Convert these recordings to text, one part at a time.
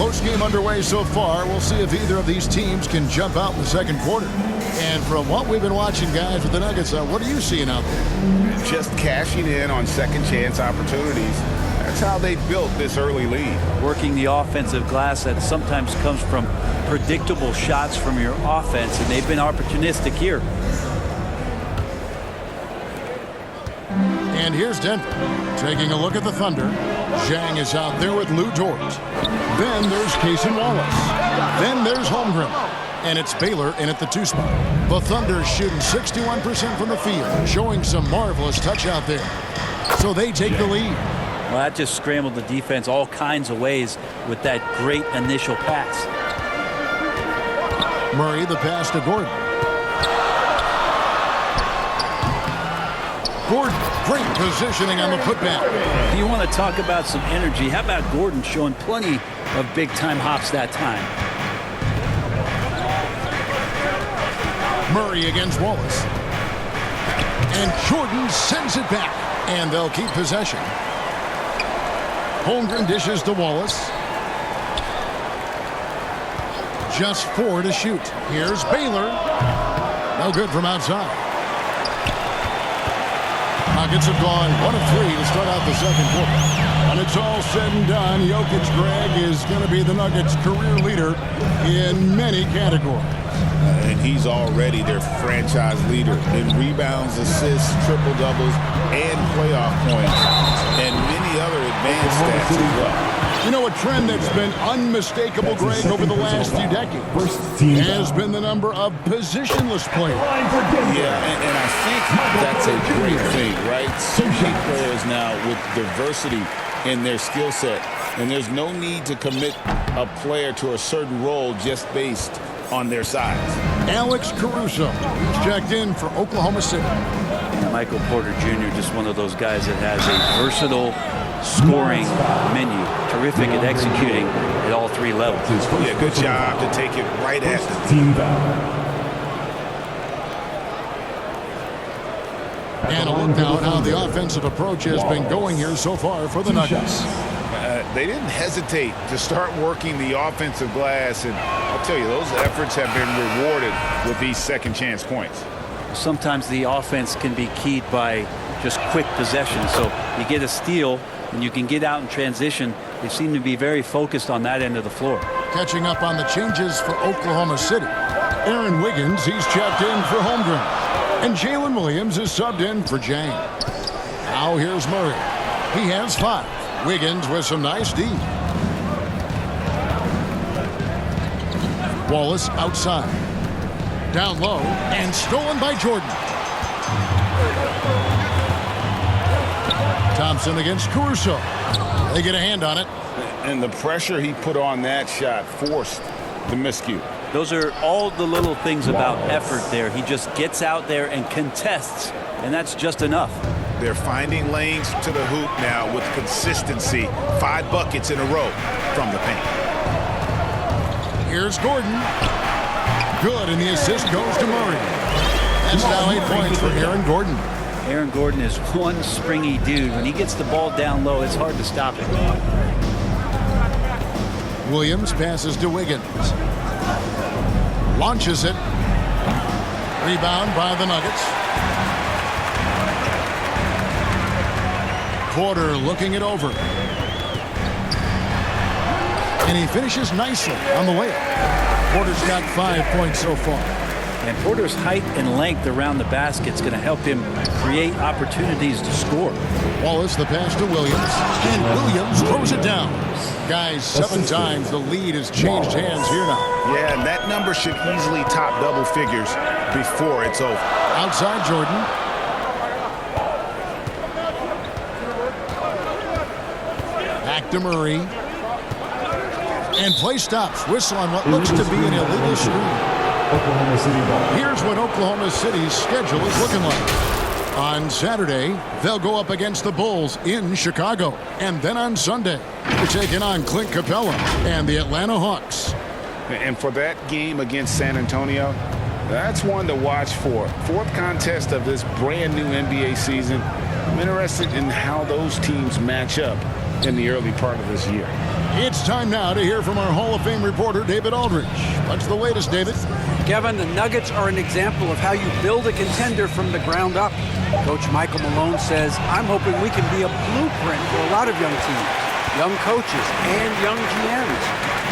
close game underway so far. We'll see if either of these teams can jump out in the second quarter. And from what we've been watching, guys, with the Nuggets, what are you seeing out there? Just cashing in on second chance opportunities. That's how they built this early lead. Working the offensive glass that sometimes comes from predictable shots from your offense, and they've been opportunistic here. And here's Denver taking a look at the Thunder. Zhang is out there with Lou Dort. Then there's Cason Wallace. Then there's Holmgren. And it's Baylor in at the 2 spot. The Thunder shooting 61% from the field, showing some marvelous touch out there. So they take the lead. Well, that just scrambled the defense all kinds of ways with that great initial pass. Murray, the pass to Gordon. Gordon, great positioning on the putback. If you want to talk about some energy, how about Gordon showing plenty of big-time hops that time? Murray against Wallace. And Jordan sends it back. And they'll keep possession. Holmgren dishes to Wallace. Just 4 to shoot. Here's Baylor. No good from outside. Nuggets have gone 1 of 3 to start out the second quarter. When it's all said and done, Jokic, Greg, is going to be the Nuggets' career leader in many categories. And he's already their franchise leader in rebounds, assists, triple-doubles, and playoff points, and many other advanced stats as well. You know, a trend that's been unmistakable, Greg, over the last few decades has been the number of positionless players. Yeah, and I think that's a great thing, right? So many players now with diversity in their skill set, and there's no need to commit a player to a certain role just based on their size. Alex Caruso checked in for Oklahoma City. Michael Porter Jr., just one of those guys that has a versatile scoring menu. Terrific at executing at all 3 levels. Yeah, good job to take it right at the team. And a look now at how the offensive approach has been going here so far for the Nuggets. They didn't hesitate to start working the offensive glass, and I'll tell you, those efforts have been rewarded with these second chance points. Sometimes the offense can be keyed by just quick possession. So you get a steal and you can get out in transition. They seem to be very focused on that end of the floor. Catching up on the changes for Oklahoma City. Aaron Wiggins, he's checked in for Holmgren. And Jalen Williams is subbed in for Zhang. Now here's Murray. He has 5. Wiggins with some nice D. Wallace outside. Down low and stolen by Jordan. Thompson against Caruso. They get a hand on it. And the pressure he put on that shot forced the miscue. Those are all the little things about effort there. He just gets out there and contests, and that's just enough. They're finding lanes to the hoop now with consistency. 5 buckets in a row from the paint. Here's Gordon. Good, and the assist goes to Murray. That's now 8 points for Aaron Gordon. Aaron Gordon is one springy dude. When he gets the ball down low, it's hard to stop it. Williams passes to Wiggins. Launches it. Rebound by the Nuggets. Porter looking it over. And he finishes nicely on the layup. Porter's got 5 points so far. And Porter's height and length around the basket is going to help him create opportunities to score. Wallace, the pass to Williams. And Williams throws it down. Guys, 7 times the lead has changed hands here now. Yeah, and that number should easily top double figures before it's over. Outside Jordan. Back to Murray. And play stops. Whistle on what looks to be an illegal screen. Here's what Oklahoma City's schedule is looking like. On Saturday, they'll go up against the Bulls in Chicago. And then on Sunday, they're taking on Clint Capella and the Atlanta Hawks. And for that game against San Antonio, that's one to watch for. 4th contest of this brand new NBA season. I'm interested in how those teams match up in the early part of this year. It's time now to hear from our Hall of Fame reporter, David Aldridge. What's the latest, David? Kevin, the Nuggets are an example of how you build a contender from the ground up. Coach Michael Malone says, I'm hoping we can be a blueprint for a lot of young teams, young coaches, and young GMs.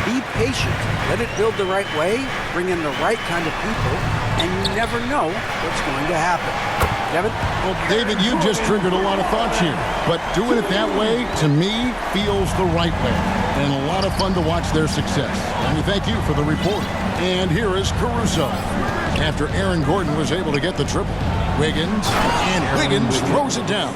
Be patient. Let it build the right way, bring in the right kind of people, and you never know what's going to happen. Kevin? Well, David, you just triggered a lot of thoughts here. But doing it that way, to me, feels the right way. And a lot of fun to watch their success. Let me thank you for the report. And here is Caruso. After Aaron Gordon was able to get the triple. Wiggins throws it down.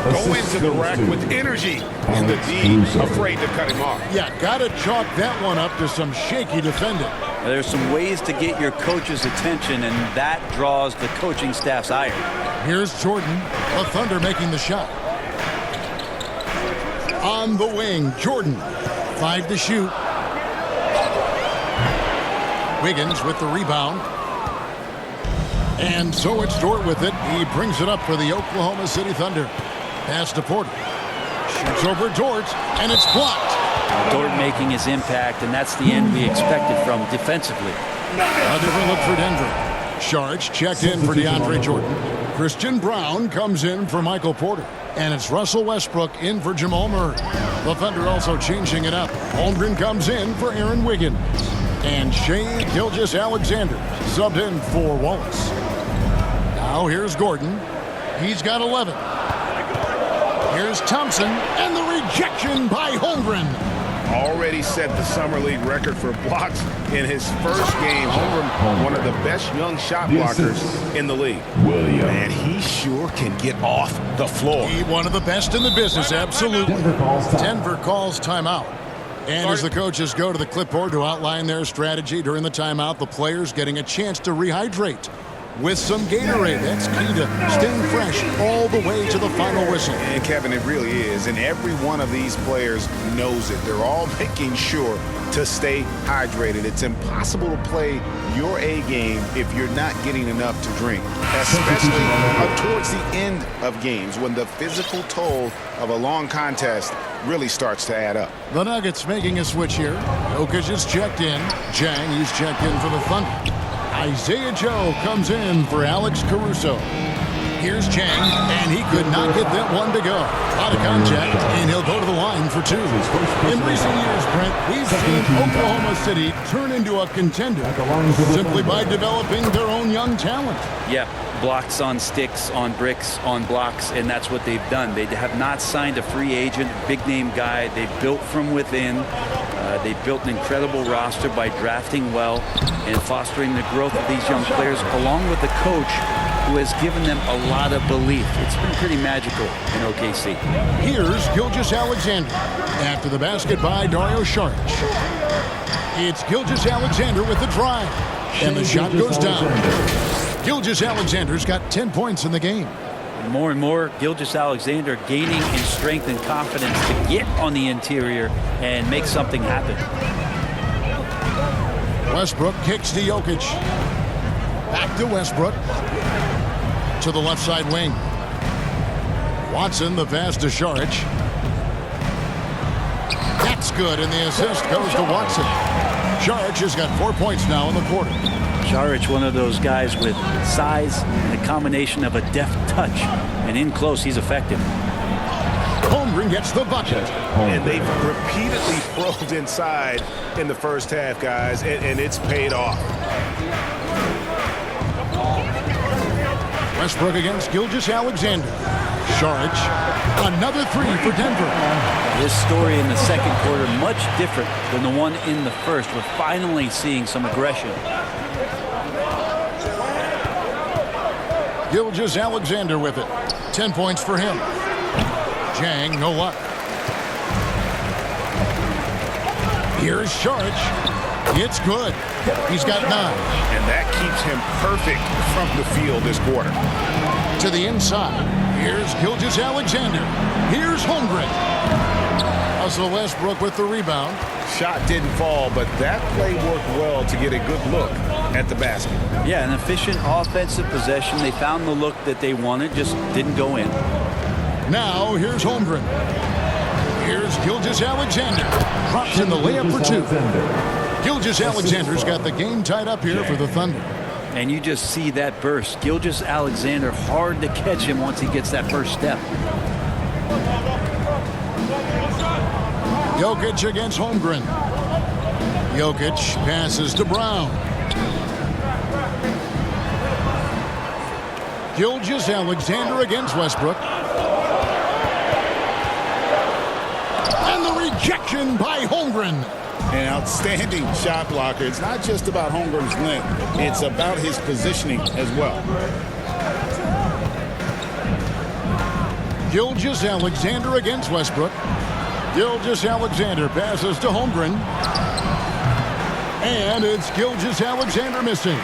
Go into the rack with energy in the D, afraid to cut him off. Yeah, got to chalk that one up to some shaky defending. There's some ways to get your coach's attention, and that draws the coaching staff's ire. Here's Jordan, the Thunder making the shot. On the wing, Jordan, 5 to shoot. Wiggins with the rebound. And so it's Dort with it. He brings it up for the Oklahoma City Thunder. Pass to Porter. Shoots over Dort, and it's blocked. Dort making his impact, and that's the end we expected from defensively. A different look for Denver. Sharge checked in for DeAndre Jordan. Christian Brown comes in for Michael Porter. And it's Russell Westbrook in for Jamal Murray. The Thunder also changing it up. Holmgren comes in for Aaron Wiggins. And Shai Gilgeous-Alexander subbed in for Wallace. Now here's Gordon. He's got 11. Here's Thompson, and the rejection by Holmgren. Already set the Summer League record for blocks in his first game. Holmgren, one of the best young shot blockers in the league. And he sure can get off the floor. He one of the best in the business, absolutely. Denver calls timeout. And as the coaches go to the clipboard to outline their strategy during the timeout, the players getting a chance to rehydrate with some Gatorade. That's key to staying fresh all the way to the final whistle. And Kevin, it really is. And every one of these players knows it. They're all making sure to stay hydrated. It's impossible to play your A game if you're not getting enough to drink, especially towards the end of games when the physical toll of a long contest really starts to add up. The Nuggets making a switch here. Jokic is checked in. Jang, he's checked in for the Thunder. Isaiah Joe comes in for Alex Caruso. Here's Chang, and he could not get that one to go. A lot of contact, and he'll go to the line for 2. In recent years, Brent, we've seen Oklahoma City turn into a contender simply by developing their own young talent. Yeah, blocks on sticks, on bricks, on blocks, and that's what they've done. They have not signed a free agent, big-name guy. They've built from within. They've built an incredible roster by drafting well and fostering the growth of these young players, along with a coach who has given them a lot of belief. It's been pretty magical in OKC. Here's Gilgeous-Alexander after the basket by Dario Saric. It's Gilgeous-Alexander with the drive, and the shot goes down. Gilgeous-Alexander's got 10 points in the game. More and more, Gilgeous-Alexander gaining in strength and confidence to get on the interior and make something happen. Westbrook kicks to Jokic. Back to Westbrook. To the left side wing. Watson, the pass to Saric. That's good, and the assist goes to Watson. Saric has got 4 points now in the quarter. Saric, one of those guys with size and a combination of a deft touch. And in close, he's effective. Holmgren gets the bucket. And they've repeatedly probed inside in the first half, guys, and it's paid off. Westbrook against Gilgeous-Alexander. Saric, another 3 for Denver. This story in the second quarter much different than the one in the first. We're finally seeing some aggression. Gilgeous-Alexander with it. 10 points for him. Jang, no luck. Here's Saric. It's good. He's got 9. And that keeps him perfect from the field this quarter. To the inside. Here's Gilgeous-Alexander. Here's Holmgren. Russell Westbrook with the rebound. Shot didn't fall, but that play worked well to get a good look at the basket. Yeah, an efficient offensive possession. They found the look that they wanted, just didn't go in. Now here's Holmgren. Here's Gilgeous-Alexander. Drops in the layup for two. Gilgeous-Alexander's got the game tied up here for the Thunder. And you just see that burst. Gilgeous-Alexander, hard to catch him once he gets that first step. Jokic against Holmgren. Jokic passes to Brown. Gilgeous-Alexander against Westbrook. And the rejection by Holmgren. An outstanding shot blocker. It's not just about Holmgren's length. It's about his positioning as well. Gilgeous-Alexander against Westbrook. Gilgeous-Alexander passes to Holmgren. And it's Gilgeous-Alexander missing.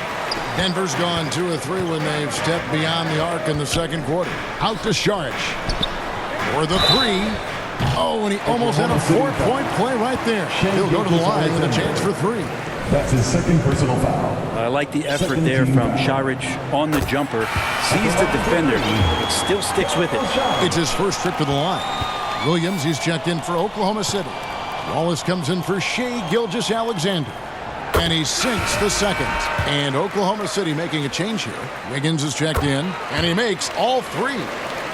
Denver's gone 2 of 3 when they've stepped beyond the arc in the second quarter. Out to Saric for the 3. Oh, and he almost had a 4-point play right there. He'll go to the line with a chance for 3. That's his second personal foul. I like the effort there from Saric on the jumper. Sees the defender, but still sticks with it. It's his first trip to the line. Williams, he's checked in for Oklahoma City. Wallace comes in for Shai Gilgeous-Alexander. And he sinks the second. And Oklahoma City making a change here. Wiggins is checked in, and he makes all 3.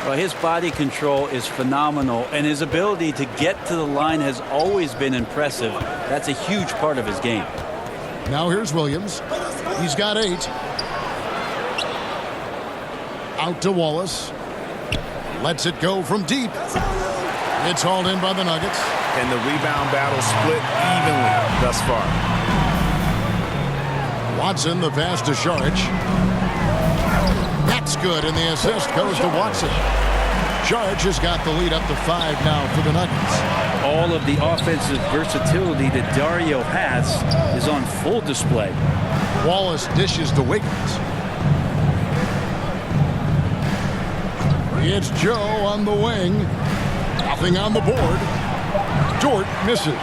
Well, his body control is phenomenal, and his ability to get to the line has always been impressive. That's a huge part of his game. Now here's Williams. He's got 8. Out to Wallace. Lets it go from deep. It's hauled in by the Nuggets. And the rebound battle split evenly thus far. Watson, the pass to Saric. That's good, and the assist goes to Watson. Saric has got the lead up to 5 now for the Nuggets. All of the offensive versatility that Dario has is on full display. Wallace dishes to Wiggins. It's Joe on the wing. Nothing on the board. Dort misses.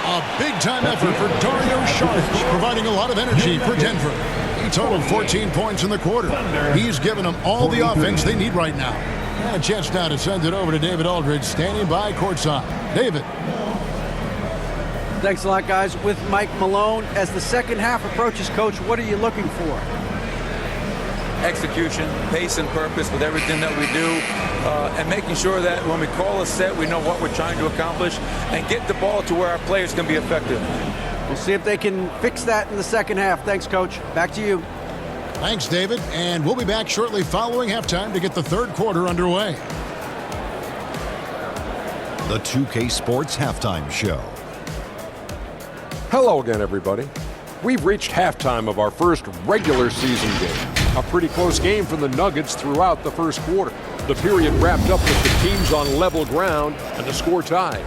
A big-time effort for Dario Saric, providing a lot of energy for Denver. He totaled 14 points in the quarter. He's given them all the offense they need right now. And a chance now to send it over to David Aldridge, standing by courtside. David. Thanks a lot, guys. With Mike Malone, as the second half approaches, Coach, what are you looking for? Execution, pace, and purpose with everything that we do, and making sure that when we call a set, we know what we're trying to accomplish and get the ball to where our players can be effective. We'll see if they can fix that in the second half. Thanks, Coach. Back to you. Thanks, David. And we'll be back shortly following halftime to get the third quarter underway. The 2K Sports Halftime Show. Hello again, everybody. We've reached halftime of our first regular season game. A pretty close game for the Nuggets throughout the first quarter. The period wrapped up with the teams on level ground and the score tied.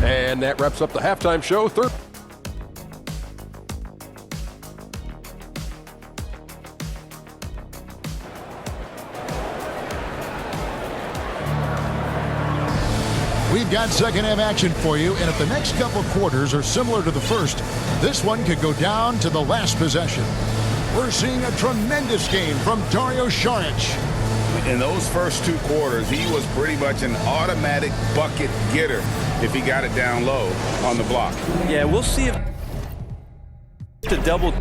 And that wraps up the halftime show. We've got second half action for you, and if the next couple quarters are similar to the first, this one could go down to the last possession. We're seeing a tremendous game from Dario Saric. In those first 2 quarters, he was pretty much an automatic bucket getter if he got it down low on the block. Yeah, we'll see if the double